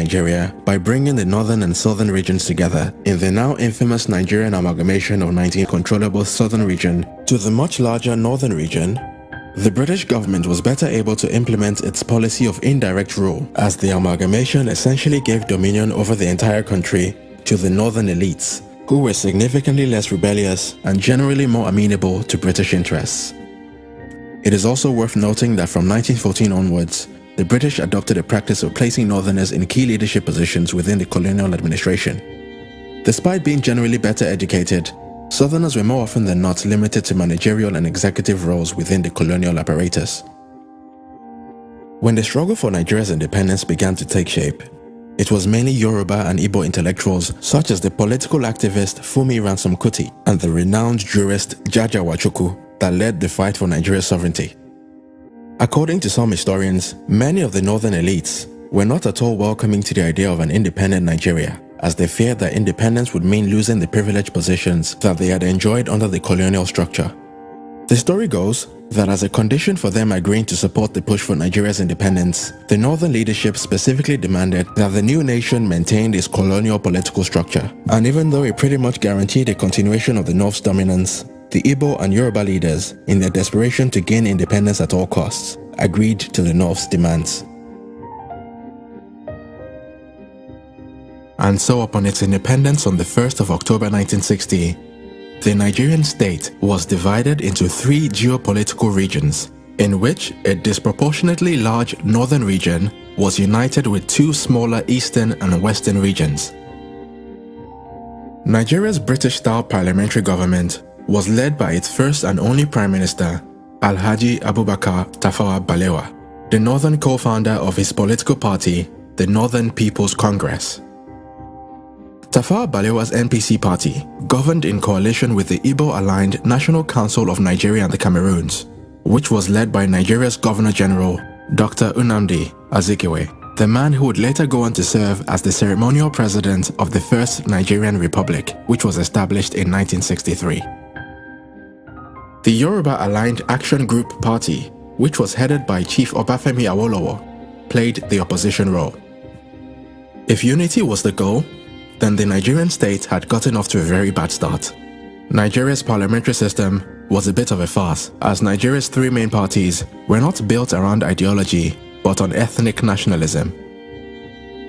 Nigeria by bringing the northern and southern regions together in the now infamous Nigerian amalgamation of 19 controllable southern region to the much larger northern region. The British government was better able to implement its policy of indirect rule, as the amalgamation essentially gave dominion over the entire country to the northern elites, who were significantly less rebellious and generally more amenable to British interests. It is also worth noting that from 1914 onwards, the British adopted a practice of placing northerners in key leadership positions within the colonial administration. Despite being generally better educated, southerners were more often than not limited to managerial and executive roles within the colonial apparatus. When the struggle for Nigeria's independence began to take shape, it was mainly Yoruba and Igbo intellectuals such as the political activist Funmi Ransome Kuti and the renowned jurist Jaja Wachukwu that led the fight for Nigeria's sovereignty. According to some historians, many of the northern elites were not at all welcoming to the idea of an independent Nigeria, as they feared that independence would mean losing the privileged positions that they had enjoyed under the colonial structure. The story goes that as a condition for them agreeing to support the push for Nigeria's independence, the northern leadership specifically demanded that the new nation maintain its colonial political structure. And even though it pretty much guaranteed a continuation of the North's dominance, the Igbo and Yoruba leaders, in their desperation to gain independence at all costs, agreed to the North's demands. And so upon its independence on the 1st of October 1960, the Nigerian state was divided into 3 geopolitical regions, in which a disproportionately large northern region was united with 2 smaller eastern and western regions. Nigeria's British-style parliamentary government was led by its first and only Prime Minister, Alhaji Abubakar Tafawa Balewa, the northern co-founder of his political party, the Northern People's Congress. Tafawa Balewa's NPC party governed in coalition with the Igbo-aligned National Council of Nigeria and the Cameroons, which was led by Nigeria's Governor-General, Dr. Nnamdi Azikiwe, the man who would later go on to serve as the ceremonial president of the First Nigerian Republic, which was established in 1963. The Yoruba-aligned Action Group Party, which was headed by Chief Obafemi Awolowo, played the opposition role. If unity was the goal, then the Nigerian state had gotten off to a very bad start. Nigeria's parliamentary system was a bit of a farce, as Nigeria's 3 main parties were not built around ideology, but on ethnic nationalism.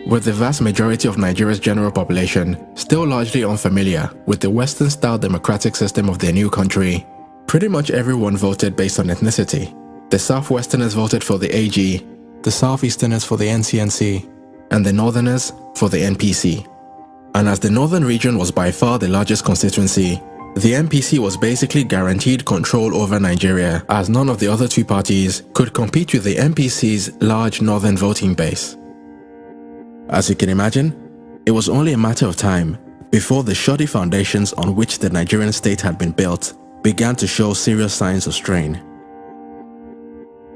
With the vast majority of Nigeria's general population still largely unfamiliar with the Western-style democratic system of their new country, pretty much everyone voted based on ethnicity. The Southwesterners voted for the AG, the Southeasterners for the NCNC, and the Northerners for the NPC. And as the northern region was by far the largest constituency, the NPC was basically guaranteed control over Nigeria, as none of the other 2 parties could compete with the NPC's large northern voting base. As you can imagine, it was only a matter of time before the shoddy foundations on which the Nigerian state had been built began to show serious signs of strain.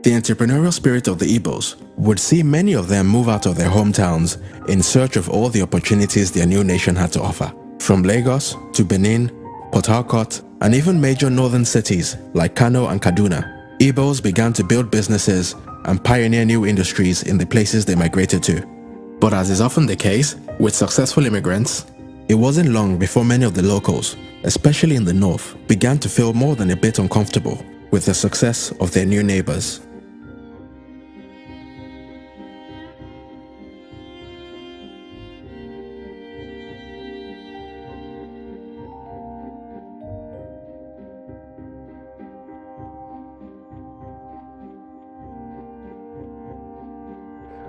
The entrepreneurial spirit of the Igbos would see many of them move out of their hometowns in search of all the opportunities their new nation had to offer. From Lagos to Benin, Port Harcourt, and even major northern cities like Kano and Kaduna, Igbos began to build businesses and pioneer new industries in the places they migrated to. But as is often the case with successful immigrants, it wasn't long before many of the locals, especially in the north, began to feel more than a bit uncomfortable with the success of their new neighbors.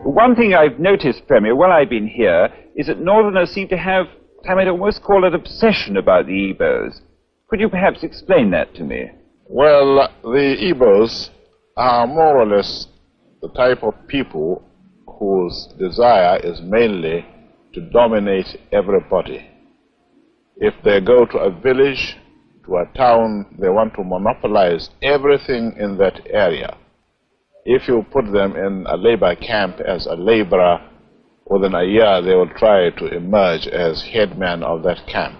One thing I've noticed, Premier, while I've been here, is that Northerners seem to have, I might almost call it, obsession about the Igbos. Could you perhaps explain that to me? Well, the Igbos are more or less the type of people whose desire is mainly to dominate everybody. If they go to a village, to a town, they want to monopolize everything in that area. If you put them in a labor camp as a laborer, within a year they will try to emerge as headman of that camp,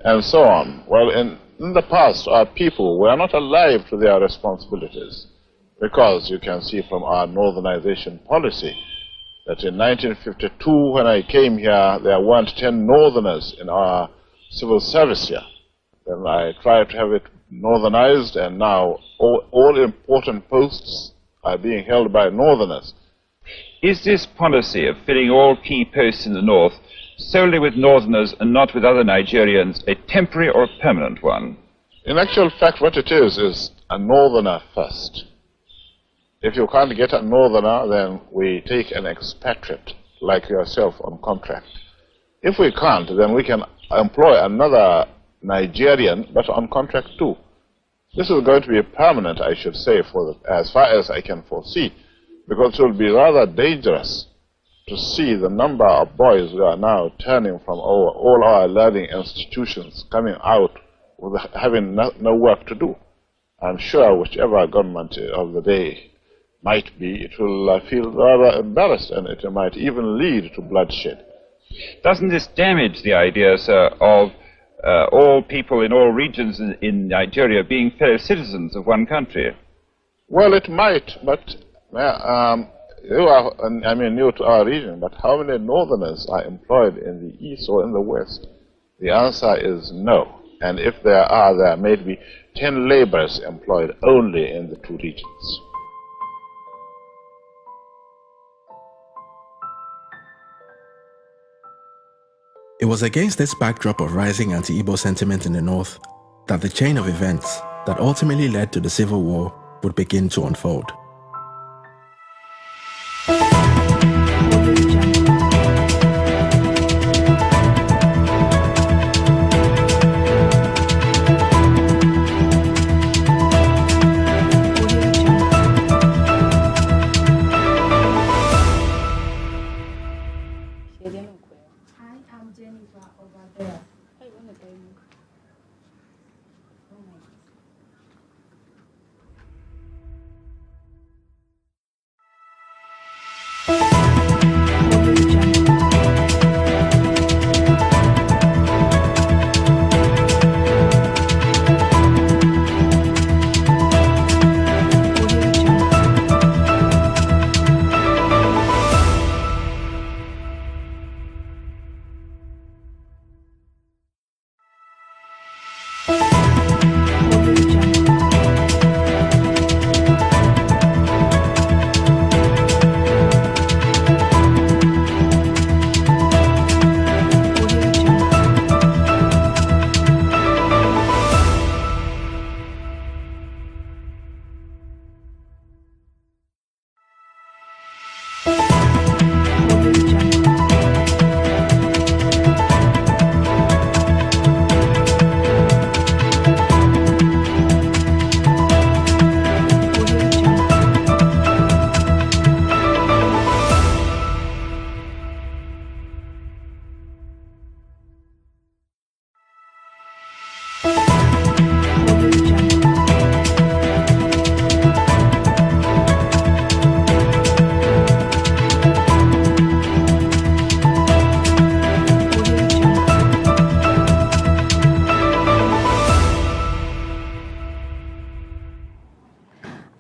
and so on. Well, in the past, our people were not alive to their responsibilities, because you can see from our northernization policy that in 1952, when I came here, there weren't 10 Northerners in our civil service here. Then I tried to have it northernized, and now all important posts are being held by Northerners. Is this policy of filling all key posts in the north solely with Northerners and not with other Nigerians a temporary or a permanent one? In actual fact, what it is a Northerner first. If you can't get a Northerner, then we take an expatriate like yourself on contract. If we can't, then we can employ another Nigerian, but on contract too. This is going to be permanent, I should say, as far as I can foresee, because it will be rather dangerous to see the number of boys who are now turning from all our learning institutions coming out with having no work to do. I'm sure whichever government of the day might be, it will feel rather embarrassed, and it might even lead to bloodshed. Doesn't this damage the idea, sir, of all people in all regions in Nigeria being fellow citizens of one country? Well, it might, but you are, new to our region, but how many Northerners are employed in the East or in the West? The answer is no. And if there are, there may be 10 laborers employed only in the two regions. It was against this backdrop of rising anti-Igbo sentiment in the north that the chain of events that ultimately led to the Civil War would begin to unfold.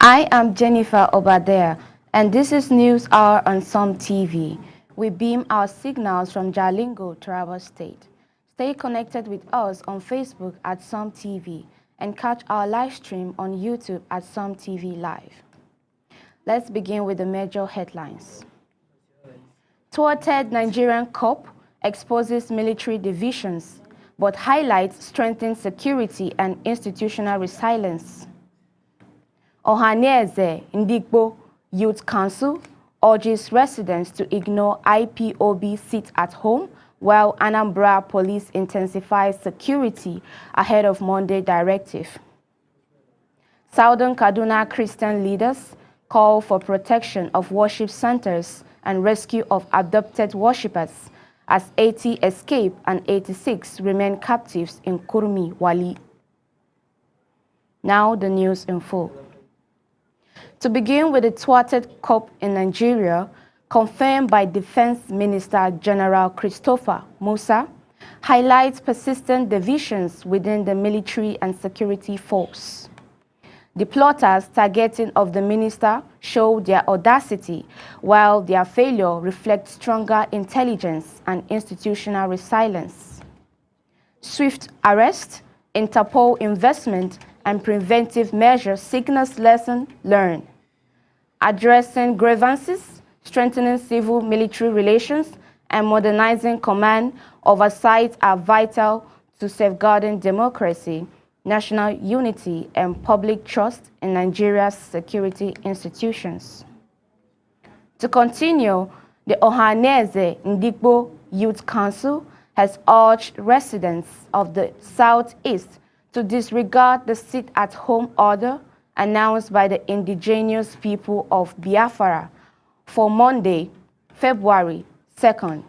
I am Jennifer Obadea, and this is News Hour on Some TV. We beam our signals from Jalingo, Taraba State. Stay connected with us on Facebook at Some TV and catch our live stream on YouTube at Some TV Live. Let's begin with the major headlines. Thwarted Nigerian COP exposes military divisions, but highlights strengthened security and institutional resilience. Ohanaeze Ndigbo Youth Council urges residents to ignore IPOB sit at home while Anambra Police intensifies security ahead of Monday directive. Southern Kaduna Christian leaders call for protection of worship centers and rescue of abducted worshippers as 80 escape and 86 remain captives in Kurmi Wali. Now the news in full. To begin with, the thwarted COP in Nigeria, confirmed by Defense Minister General Christopher Musa, highlights persistent divisions within the military and security force. The plotters' targeting of the minister show their audacity, while their failure reflects stronger intelligence and institutional resilience. Swift arrest, Interpol investment, and preventive measures signals lesson learned. Addressing grievances, strengthening civil-military relations, and modernizing command oversight are vital to safeguarding democracy, national unity, and public trust in Nigeria's security institutions. To continue, the Ohaneze Ndigbo Youth Council has urged residents of the Southeast to disregard the sit-at-home order announced by the indigenous people of Biafra for Monday, February 2nd.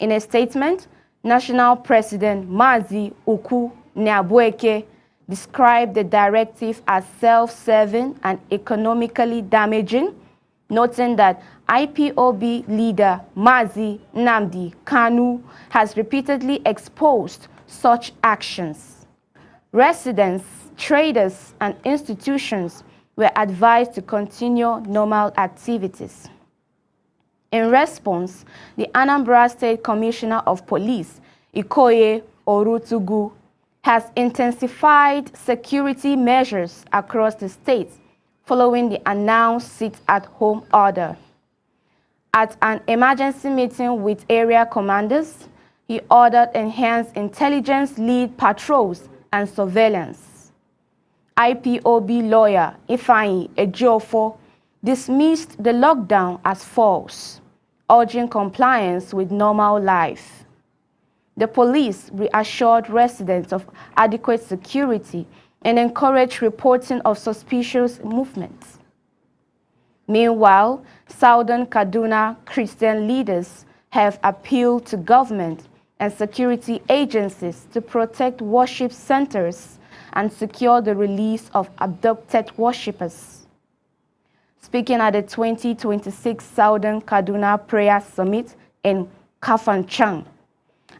In a statement, National President Mazi Uku Nyabueke described the directive as self-serving and economically damaging, noting that IPOB leader Mazi Nnamdi Kanu has repeatedly exposed such actions. Residents, traders, and institutions were advised to continue normal activities. In response, the Anambra State Commissioner of Police, Ikoye Orutugu, has intensified security measures across the state following the announced sit-at-home order. At an emergency meeting with area commanders, he ordered enhanced intelligence lead patrols and surveillance. IPOB lawyer Ifeanyi Ejiofor dismissed the lockdown as false, urging compliance with normal life. The police reassured residents of adequate security and encouraged reporting of suspicious movements. Meanwhile, Southern Kaduna Christian leaders have appealed to government and security agencies to protect worship centers and secure the release of abducted worshippers. Speaking at the 2026 Southern Kaduna Prayer Summit in Kafanchan,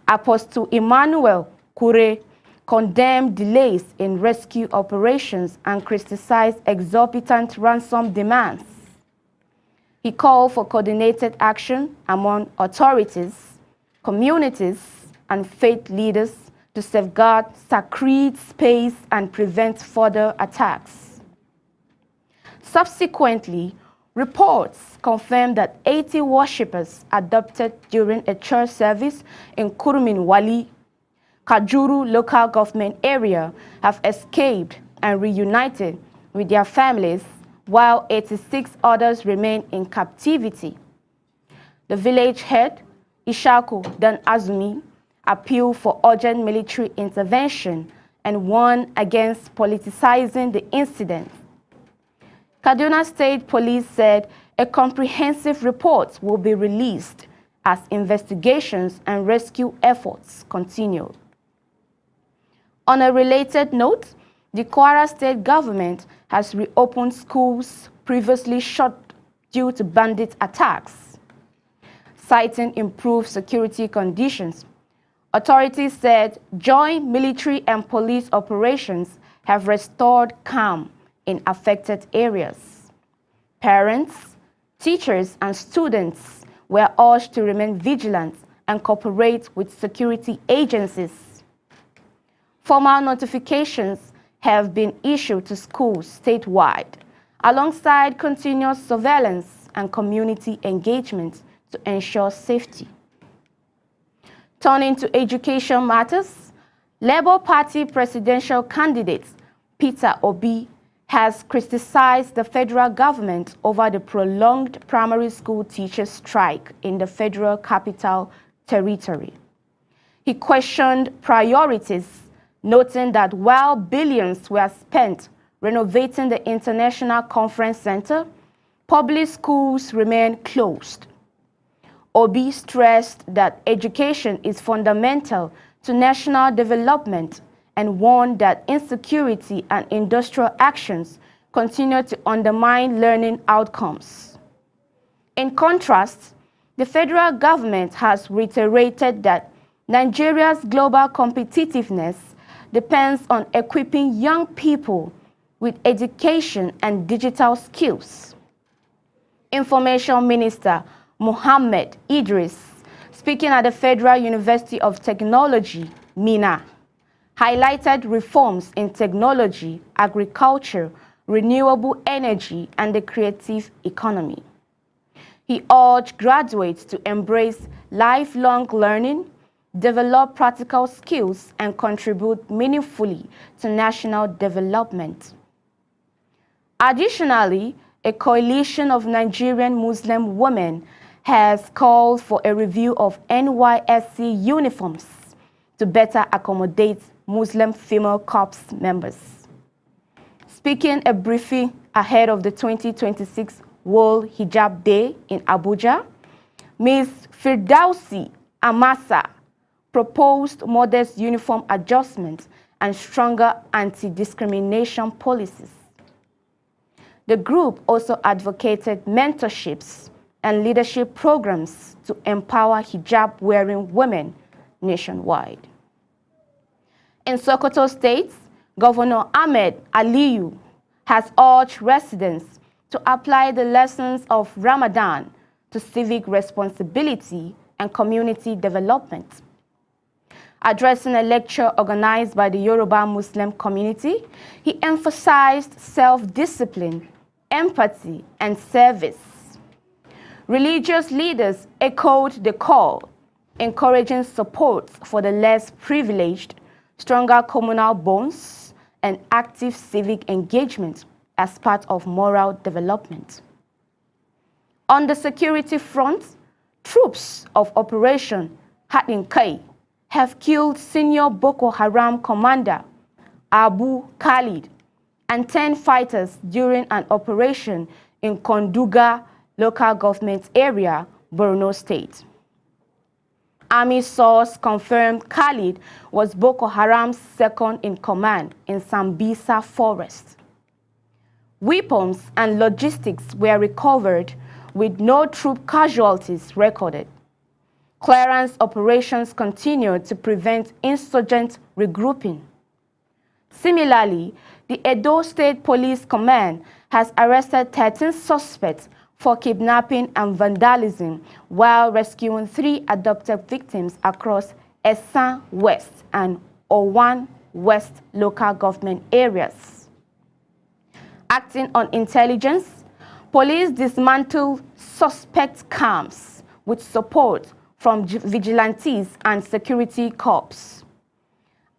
Apostle Emmanuel Kure condemned delays in rescue operations and criticized exorbitant ransom demands. He called for coordinated action among authorities, communities, and faith leaders to safeguard sacred space and prevent further attacks. Subsequently, reports confirmed that 80 worshippers adopted during a church service in Kurumin Wali, Kajuru local government area have escaped and reunited with their families, while 86 others remain in captivity. The village head, Ishaku Dan Azumi, appealed for urgent military intervention and warned against politicizing the incident. Kaduna State Police said a comprehensive report will be released as investigations and rescue efforts continue. On a related note, the Kwara State government has reopened schools previously shut due to bandit attacks. Citing improved security conditions, authorities said joint military and police operations have restored calm in affected areas. Parents, teachers, and students were urged to remain vigilant and cooperate with security agencies. Formal notifications have been issued to schools statewide, alongside continuous surveillance and community engagement to ensure safety. Turning to education matters, Labour Party presidential candidate Peter Obi has criticized the federal government over the prolonged primary school teachers' strike in the Federal Capital Territory. He questioned priorities, noting that while billions were spent renovating the International Conference Center, public schools remain closed. Obi stressed that education is fundamental to national development and warned that insecurity and industrial actions continue to undermine learning outcomes. In contrast, the federal government has reiterated that Nigeria's global competitiveness depends on equipping young people with education and digital skills. Information Minister Mohammed Idris, speaking at the Federal University of Technology, Minna, highlighted reforms in technology, agriculture, renewable energy, and the creative economy. He urged graduates to embrace lifelong learning, develop practical skills, and contribute meaningfully to national development. Additionally, a coalition of Nigerian Muslim women has called for a review of NYSC uniforms to better accommodate Muslim female corps members. Speaking a briefing ahead of the 2026 World Hijab Day in Abuja, Ms. Firdausi Amasa proposed modest uniform adjustments and stronger anti-discrimination policies. The group also advocated mentorships and leadership programs to empower hijab-wearing women nationwide. In Sokoto State, Governor Ahmed Aliyu has urged residents to apply the lessons of Ramadan to civic responsibility and community development. Addressing a lecture organized by the Yoruba Muslim community, he emphasized self-discipline, empathy, and service. Religious leaders echoed the call, encouraging support for the less privileged, stronger communal bonds, and active civic engagement as part of moral development. On the security front, troops of Operation Haɗin Kai have killed senior Boko Haram commander Abu Khalid and 10 fighters during an operation in Konduga local government area, Borno State. Army source confirmed Khalid was Boko Haram's second in command in Sambisa forest. Weapons and logistics were recovered with no troop casualties recorded. Clearance operations continued to prevent insurgent regrouping. Similarly, the Edo State Police Command has arrested 13 suspects for kidnapping and vandalism while rescuing 3 adopted victims across Esan West and Owan West local government areas. Acting on intelligence, police dismantled suspect camps with support from vigilantes and security corps.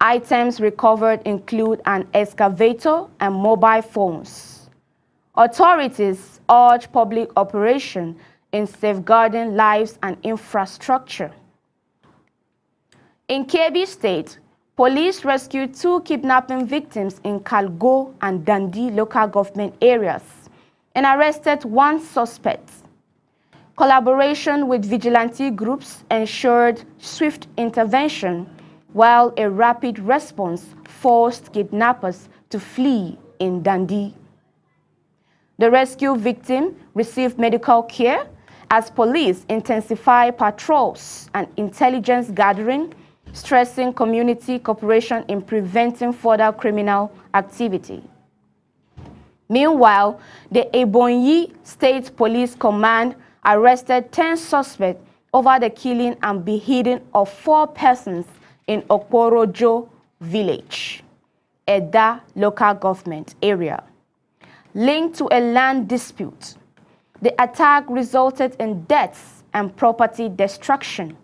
Items recovered include an excavator and mobile phones. Authorities urge public operation in safeguarding lives and infrastructure. In Kebbi State, police rescued 2 kidnapping victims in Kalgo and Dundee local government areas and arrested 1 suspect. Collaboration with vigilante groups ensured swift intervention, while a rapid response forced kidnappers to flee in Dundee. The rescue victim received medical care as police intensify patrols and intelligence gathering, stressing community cooperation in preventing further criminal activity. Meanwhile, the Ebonyi State Police Command arrested 10 suspects over the killing and beheading of 4 persons in Okporojo village, Edda local government area, linked to a land dispute. The attack resulted in deaths and property destruction.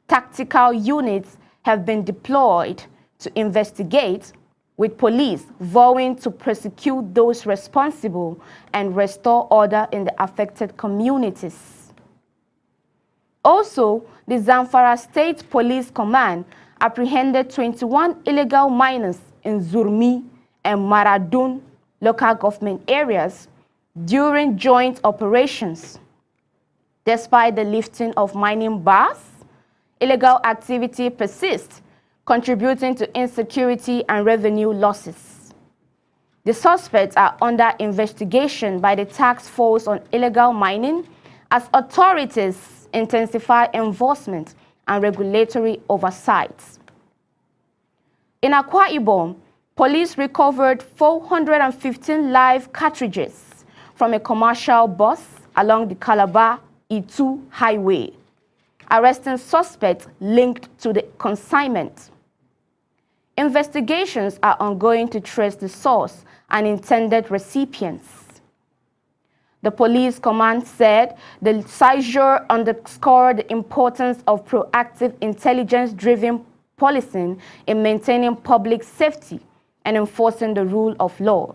Tactical units have been deployed to investigate, with police vowing to prosecute those responsible and restore order in the affected communities. Also, the Zamfara State Police Command apprehended 21 illegal miners in Zurmi and Maradun local government areas during joint operations. Despite the lifting of mining bars, illegal activity persists, contributing to insecurity and revenue losses. The suspects are under investigation by the Task Force on Illegal Mining as authorities intensify enforcement and regulatory oversight. In Akwa Ibom, Police recovered 415 live cartridges from a commercial bus along the Calabar-Itu highway, arresting suspects linked to the consignment. Investigations are ongoing to trace the source and intended recipients. The police command said the seizure underscored the importance of proactive intelligence-driven policing in maintaining public safety and enforcing the rule of law.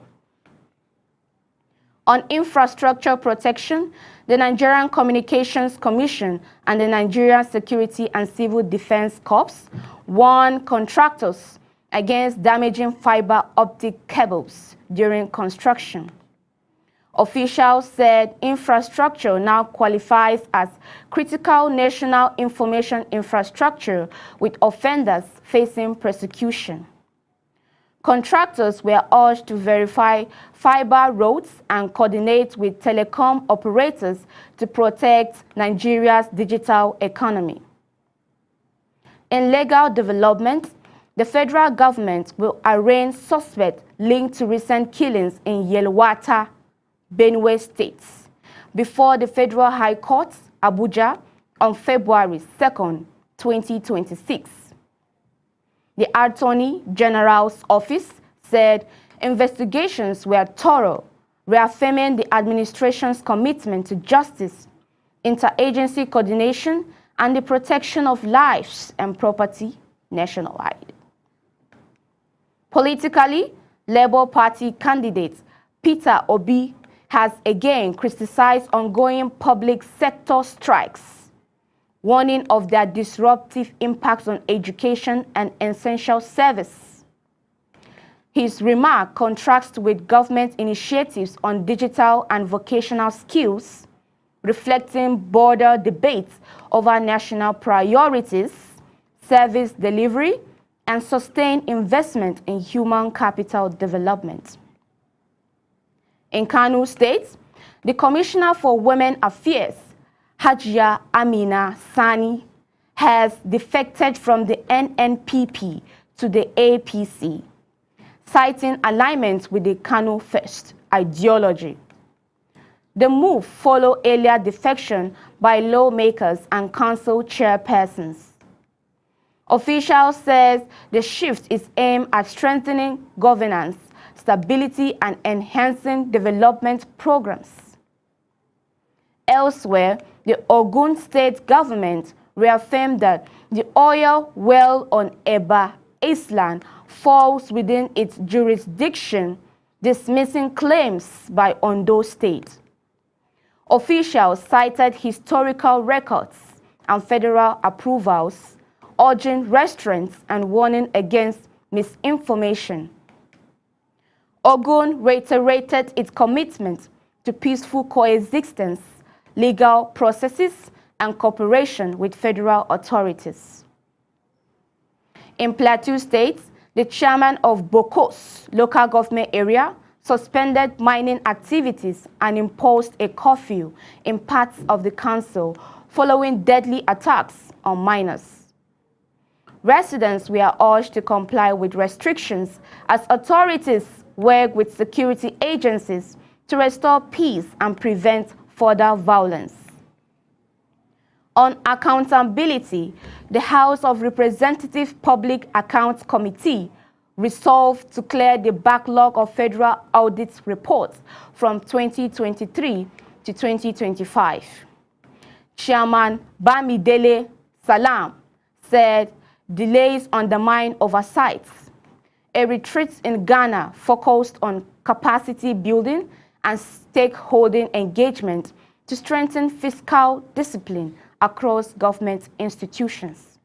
On infrastructure protection, the Nigerian Communications Commission and the Nigerian Security and Civil Defense Corps warned contractors against damaging fiber optic cables during construction. Officials said infrastructure now qualifies as critical national information infrastructure, with offenders facing prosecution. Contractors were urged to verify fiber roads and coordinate with telecom operators to protect Nigeria's digital economy. In legal development, the federal government will arraign suspects linked to recent killings in Yelwata, Benue State, before the Federal High Court, Abuja, on February 2, 2026. The Attorney General's office said investigations were thorough, reaffirming the administration's commitment to justice, interagency coordination, and the protection of lives and property nationwide. Politically, Labour Party candidate Peter Obi has again criticized ongoing public sector strikes, warning of their disruptive impacts on education and essential service. His remark contrasts with government initiatives on digital and vocational skills, reflecting broader debates over national priorities, service delivery, and sustained investment in human capital development. In Kano State, the Commissioner for Women Affairs, Hajia Amina Sani, has defected from the NNPP to the APC, citing alignment with the Kano First ideology. The move followed earlier defection by lawmakers and council chairpersons. Officials says the shift is aimed at strengthening governance, stability, and enhancing development programs. Elsewhere, the Ogun State government reaffirmed that the oil well on Eba Island falls within its jurisdiction, dismissing claims by Ondo State. Officials cited historical records and federal approvals, urging restraints and warning against misinformation. Ogun reiterated its commitment to peaceful coexistence, legal processes, and cooperation with federal authorities. In Plateau State, the chairman of Bokos local government area suspended mining activities and imposed a curfew in parts of the council following deadly attacks on miners. Residents were urged to comply with restrictions as authorities work with security agencies to restore peace and prevent further violence. On accountability, the House of Representatives Public Accounts Committee resolved to clear the backlog of federal audit reports from 2023 to 2025. Chairman Bamidele Salam said delays undermine oversight. A retreat in Ghana focused on capacity building and stakeholder engagement to strengthen fiscal discipline across government institutions.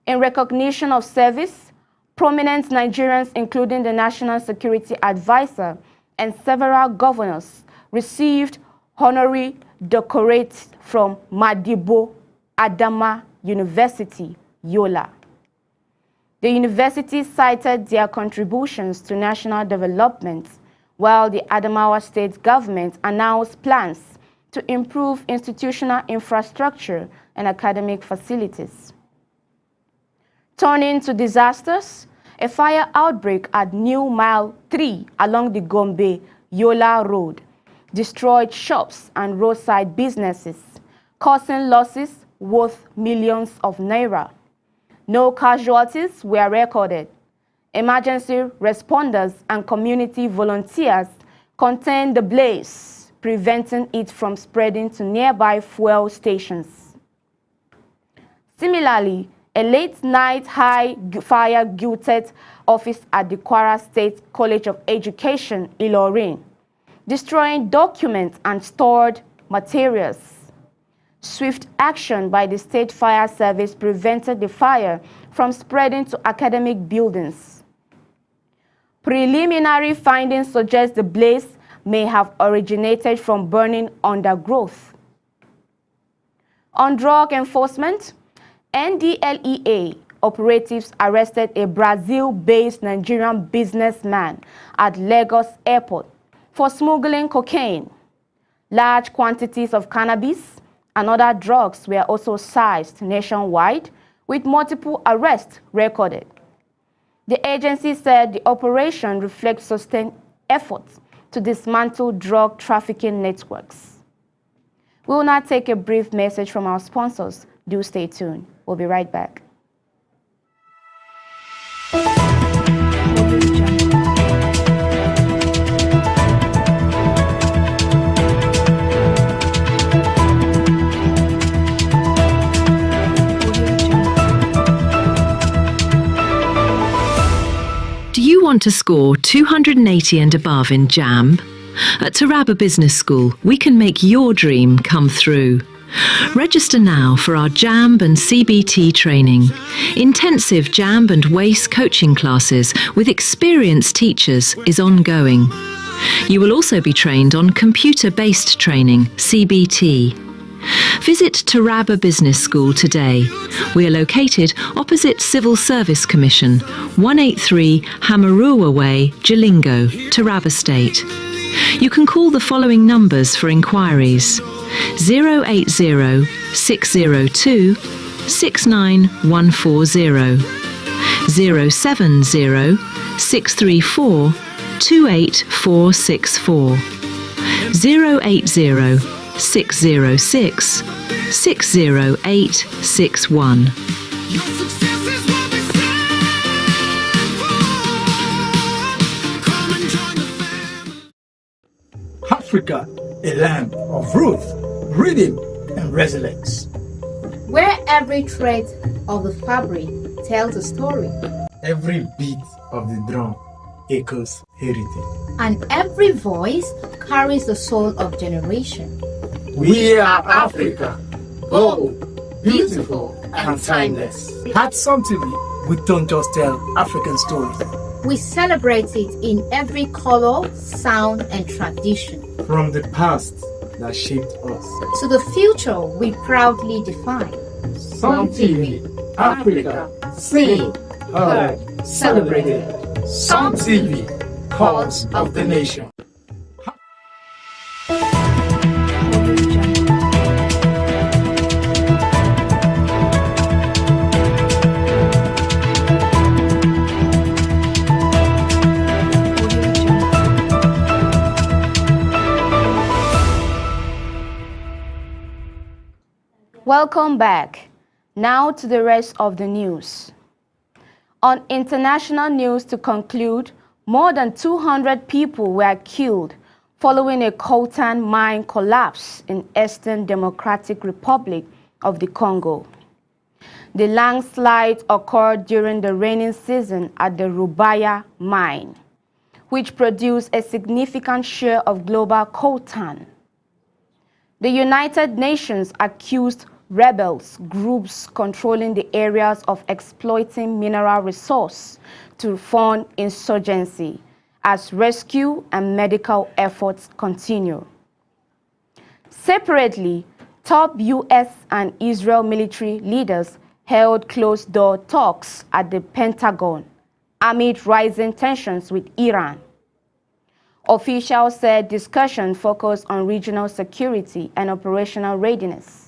In recognition of service, prominent Nigerians, including the National Security Advisor and several governors, received honorary doctorates from Madibo Adama University, Yola. The university cited their contributions to national development, while the Adamawa state government announced plans to improve institutional infrastructure and academic facilities. Turning to disasters, a fire outbreak at New Mile 3 along the Gombe-Yola Road destroyed shops and roadside businesses, causing losses worth millions of naira. No casualties were recorded. Emergency responders and community volunteers contained the blaze, preventing it from spreading to nearby fuel stations. Similarly, a late-night fire gutted office at the Kwara State College of Education, Ilorin, destroying documents and stored materials. Swift action by the State Fire Service prevented the fire from spreading to academic buildings. Preliminary findings suggest the blaze may have originated from burning undergrowth. On drug enforcement, NDLEA operatives arrested a Brazil-based Nigerian businessman at Lagos Airport for smuggling cocaine. Large quantities of cannabis and other drugs were also seized nationwide, with multiple arrests recorded. The agency said the operation reflects sustained efforts to dismantle drug trafficking networks. We will now take a brief message from our sponsors. Do stay tuned. We'll be right back. Do you want to score 280 and above in JAMB? At Taraba Business School, we can make your dream come through. Register now for our JAMB and CBT training. Intensive JAMB and WACE coaching classes with experienced teachers is ongoing. You will also be trained on computer-based training, CBT. Visit Taraba Business School today. We are located opposite Civil Service Commission, 183 Hamarua Way, Jalingo, Taraba State. You can call the following numbers for inquiries: 080 602 69140, 070 634 28464, 080 606 60861. Africa, a land of growth, rhythm, and resilience. Where every thread of the fabric tells a story, Every beat of the drum echoes heritage. and every voice carries the soul of generation. We are Africa, bold, beautiful, and timeless. At Some TV, we don't just tell African stories. We celebrate it in every color, sound, and tradition. From the past that shaped us. To the future we proudly define. Some TV, Africa, seen, heard, celebrated. Some TV, cause of the nation. Welcome back. Now to the rest of the news. On international news to conclude, more than 200 people were killed following a coltan mine collapse in Eastern Democratic Republic of the Congo. The landslide occurred during the rainy season at the Rubaya mine, which produced a significant share of global coltan. The United Nations accused rebels groups controlling the areas of exploiting mineral resource to fund insurgency as rescue and medical efforts continue. Separately, top US and Israel military leaders held closed-door talks at the Pentagon amid rising tensions with Iran. Officials said discussion focused on regional security and operational readiness.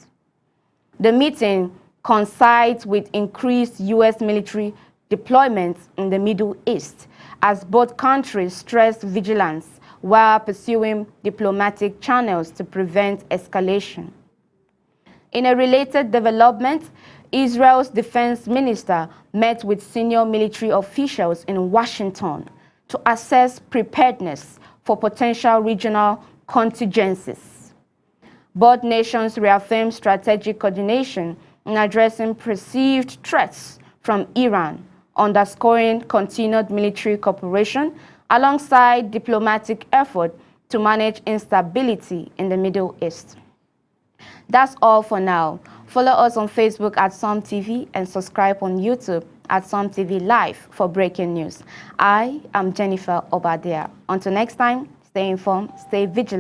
The meeting coincides with increased U.S. military deployments in the Middle East, as both countries stressed vigilance while pursuing diplomatic channels to prevent escalation. In a related development, Israel's defense minister met with senior military officials in Washington to assess preparedness for potential regional contingencies. Both nations reaffirmed strategic coordination in addressing perceived threats from Iran, underscoring continued military cooperation alongside diplomatic effort to manage instability in the Middle East. That's all for now. Follow us on Facebook at SOMTV and subscribe on YouTube at SOMTV Live for breaking news. I am Jennifer Obadea. Until next time, stay informed, stay vigilant.